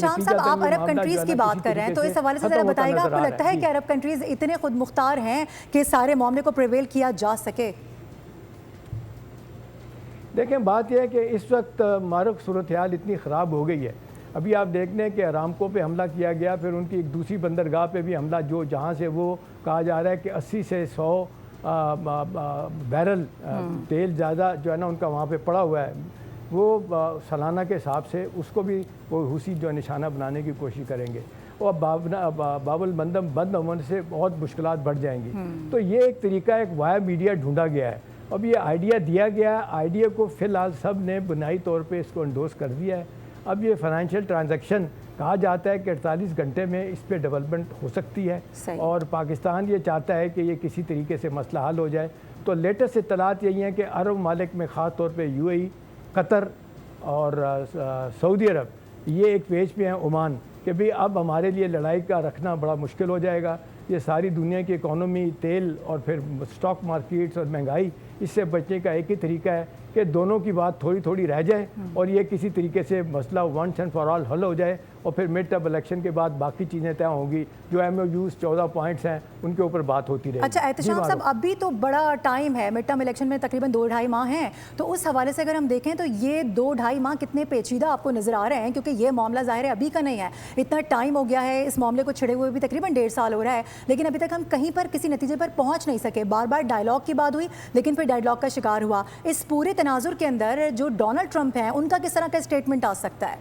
एहतशाम साहब, आप अरब कंट्रीज की बात कर रहे हैं, तो इस हवाले से जरा बताइएगा, आपको लगता है कि अरब कंट्रीज इतने खुद मुख्तार हैं कि सारे मामले को प्रिवेल किया जा सके? देखें, बात यह है कि इस वक्त मारूफ सूरत हाल इतनी ख़राब हो गई है। अभी आप देख लें कि अरामको पे हमला किया गया, फिर उनकी एक दूसरी बंदरगाह पे भी हमला, जो जहाँ से वो कहा जा रहा है कि 80 से 100 बैरल तेल ज़्यादा जो है ना उनका वहाँ पे पड़ा हुआ है, वो सालाना के हिसाब से उसको भी वो हुसी जो निशाना बनाने की कोशिश करेंगे और बाबुल मंदम बंद होने से बहुत मुश्किलात बढ़ जाएंगी। तो ये एक तरीका, एक वाया मीडिया ढूंढा गया है। अब ये आइडिया दिया गया, आइडिया को फ़िलहाल सब ने बुनियादी तौर पे इसको एंडोर्स कर दिया है। अब ये फाइनेंशियल ट्रांजैक्शन कहा जाता है कि 48 घंटे में इस पे डेवलपमेंट हो सकती है और पाकिस्तान ये चाहता है कि ये किसी तरीके से मसला हल हो जाए। तो लेटेस्ट इत्तलात यही हैं कि अरब मालिक में ख़ास तौर पे UAE, कतर और सऊदी अरब ये एक पेज पे हैं, ओमान, कि भाई अब हमारे लिए लड़ाई का रखना बड़ा मुश्किल हो जाएगा। ये सारी दुनिया की इकोनॉमी, तेल और फिर स्टॉक मार्केट्स और महंगाई, इससे बचने का एक ही तरीका है कि दोनों की बात थोड़ी थोड़ी रह जाए और ये किसी तरीके से मसला वंस एंड फॉर ऑल हल हो जाए और फिर मिड टर्म इलेक्शन के बाद बाकी चीज़ें तय होंगी। जो MOUs 14 पॉइंट्स हैं उनके ऊपर बात होती रहेगी। अच्छा एहतशाम साहब, अभी तो बड़ा टाइम है, मिड टर्म इलेक्शन में तकरीबन 2-2.5 माह हैं, तो उस हवाले से अगर हम देखें तो ये 2-2.5 माह कितने पेचीदा आपको नजर आ रहे हैं? क्योंकि ये मामला ज़ाहिर है अभी का नहीं है, इतना टाइम हो गया है इस मामले को छिड़े हुए भी, तकरीबन 1.5 साल हो रहा है, लेकिन अभी तक हम कहीं पर किसी नतीजे पर पहुंच नहीं सके। बार बार डायलॉग की बात हुई लेकिन फिर डायलॉग का शिकार हुआ। इस पूरे तनाजुर के अंदर जो डोनाल्ड ट्रंप हैं उनका किस तरह का स्टेटमेंट आ सकता है?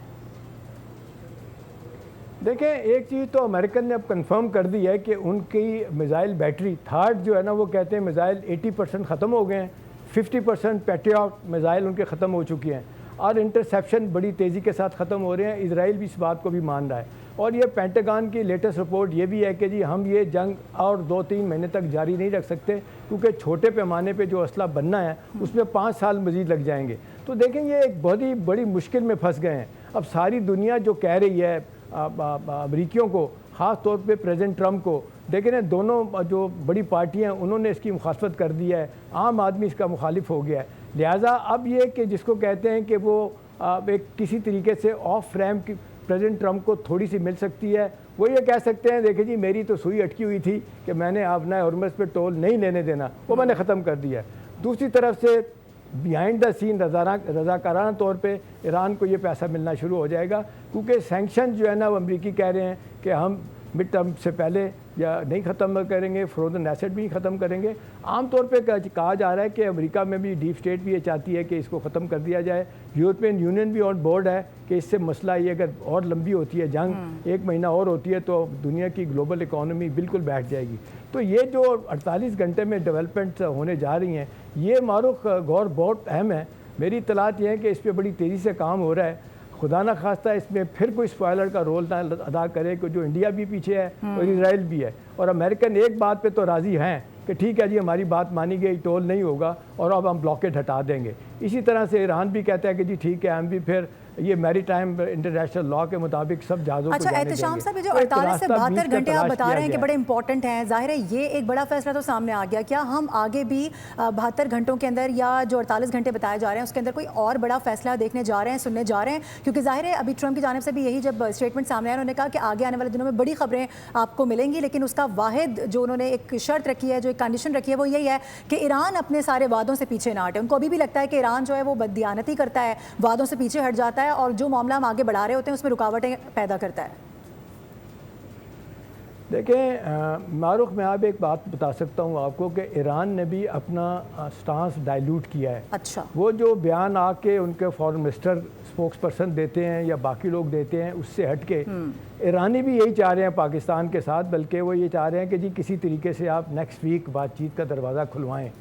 देखें, एक चीज़ तो अमेरिकन ने अब कंफर्म कर दी है कि उनकी मिसाइल बैटरी थर्ड जो है ना, वो कहते हैं मिसाइल 80% ख़त्म हो गए हैं, 50% पैट्रियट मिसाइल उनके ख़त्म हो चुकी हैं और इंटरसेप्शन बड़ी तेज़ी के साथ ख़त्म हो रहे हैं। इजराइल भी इस बात को भी मान रहा है और ये पेंटागन की लेटेस्ट रिपोर्ट ये भी है कि जी हम ये जंग और 2-3 महीने तक जारी नहीं रख सकते, क्योंकि छोटे पैमाने पे जो असला बनना है उसमें 5 साल मज़ीद लग जाएंगे। तो देखें, ये एक बहुत ही बड़ी मुश्किल में फंस गए हैं। अब सारी दुनिया जो कह रही है अमरीकियों को, ख़ास तौर पे प्रेसिडेंट ट्रंप को, देखें दोनों जो बड़ी पार्टियां हैं उन्होंने इसकी मुखालफत कर दी है, आम आदमी इसका मुखालिफ हो गया है। लिहाजा अब ये कि जिसको कहते हैं कि वो एक किसी तरीके से ऑफ रैम्प की प्रेसिडेंट ट्रंप को थोड़ी सी मिल सकती है, वो ये कह सकते हैं देखिए जी मेरी तो सुई अटकी हुई थी कि मैंने अपना हॉर्मस पे टोल नहीं लेने देना, वो मैंने ख़त्म कर दिया है। दूसरी तरफ से बिहाइंड द सीन रज़ाकाराना तौर पे ईरान को ये पैसा मिलना शुरू हो जाएगा, क्योंकि सैंक्शन जो है ना वो अमरीकी कह रहे हैं कि हम मिड टर्म से पहले या नहीं ख़त्म करेंगे, फ्रोजन एसेट भी नहीं ख़त्म करेंगे। आम तौर पे कहा जा रहा है कि अमेरिका में भी डीप स्टेट भी ये चाहती है कि इसको ख़त्म कर दिया जाए। यूरोपियन यूनियन भी ऑन बोर्ड है कि इससे मसला ये अगर और लंबी होती है जंग, 1 महीना और होती है तो दुनिया की ग्लोबल इकॉनमी बिल्कुल बैठ जाएगी। तो ये जो 48 घंटे में डेवलपमेंट होने जा रही हैं, ये मारूफ गौर बहुत अहम है। मेरी इत्तलात ये है कि इस पर बड़ी तेज़ी से काम हो रहा है। खुदा ना खास्ता इसमें फिर कोई स्पॉयलर का रोल ना अदा करे कि जो इंडिया भी पीछे है और इजराइल भी है, और अमेरिकन एक बात पे तो राज़ी हैं कि ठीक है जी हमारी बात मानी गई, टोल नहीं होगा और अब हम ब्लॉकेड हटा देंगे। इसी तरह से ईरान भी कहता है कि जी ठीक है हम भी फिर ये मैरीटाइम इंटरनेशनल लॉ के मुताबिक सब जहाज़ों को जाने देंगे। एहतशाम साहब, जो 48 से 72 घंटे आप बता रहे हैं कि बड़े इंपॉर्टेंट हैं, जाहिर है ये एक बड़ा फैसला तो सामने आ गया। क्या हम आगे भी 72 घंटों के अंदर या जो 48 घंटे बताए जा रहे हैं उसके अंदर कोई और बड़ा फैसला देखने जा रहे हैं, सुनने जा रहे हैं? क्योंकि जाहिर है अभी ट्रंप की जानिब से भी यही जब स्टेटमेंट सामने आया, उन्होंने कहा कि आगे आने वाले दिनों में बड़ी खबरें आपको मिलेंगी, लेकिन उसका वाहिद जो उन्होंने एक शर्त रखी है, जो एक कंडीशन रखी है, वो यही है कि ईरान अपने सारे वादों से पीछे ना हटे। उनको अभी भी लगता है कि ईरान जो है वो बददियानती करता है, वादों से पीछे हट जाता है और जो मामला आगे बढ़ा रहे होते हैं उसमें रुकावटें पैदा करता है। देखें मारूफ, मैं आप एक बात बता सकता हूँ आपको कि ईरान ने भी अपना स्टांस डाइल्यूट किया है। अच्छा, वो जो बयान आके उनके फॉरेन मिनिस्टर स्पोक्स पर्सन देते हैं या बाकी लोग देते हैं, उससे हट के ईरानी भी यही चाह रहे हैं पाकिस्तान के साथ, बल्कि वो ये चाह रहे हैं कि जी किसी तरीके से आप नेक्स्ट वीक बातचीत का दरवाज़ा खुलवाएँ।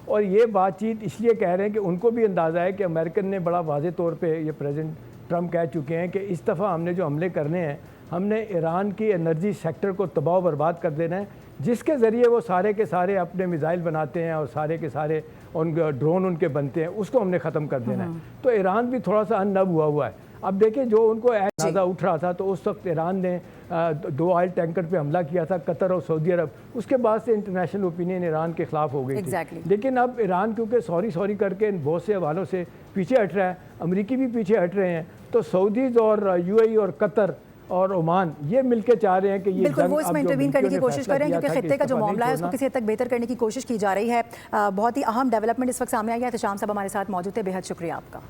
और ये बातचीत इसलिए कह रहे हैं कि उनको भी अंदाज़ा है कि अमेरिकन ने बड़ा वाज़े तौर पर ये प्रेसिडेंट ट्रंप कह चुके हैं कि इस दफ़ा हमने जो हमले करने हैं, हमने ईरान की एनर्जी सेक्टर को तबाह बर्बाद कर देना है, जिसके ज़रिए वो सारे के सारे अपने मिसाइल बनाते हैं और सारे के सारे उन ड्रोन उनके बनते हैं, उसको हमने ख़त्म कर देना है। तो ईरान भी थोड़ा सा अननब हुआ है। अब देखिए जो उनको अंदाज़ा उठ रहा था तो उस वक्त ईरान ने 2 ऑयल टैंकर पे हमला किया था, कतर और सऊदी अरब, उसके बाद से इंटरनेशनल ओपिनियन ईरान के ख़िलाफ़ हो गई थी। लेकिन अब ईरान क्योंकि सॉरी करके बहुत से हवालों से पीछे हट रहा है, अमरीकी भी पीछे हट रहे हैं, तो सऊदीज़ और UAE और कतर और ओमान ये मिलकर चाह रहे हैं कि ये बिल्कुल वो इसमें इंटरवीन करने की कोशिश कर रहे हैं, क्योंकि खित्ते का जो मामला है उसको किसी हद तक बेहतर करने की कोशिश की जा रही है। बहुत ही अहम डेवलपमेंट इस वक्त सामने आई है। इत्तेशाम साहब हमारे साथ मौजूद थे, बेहद शुक्रिया आपका।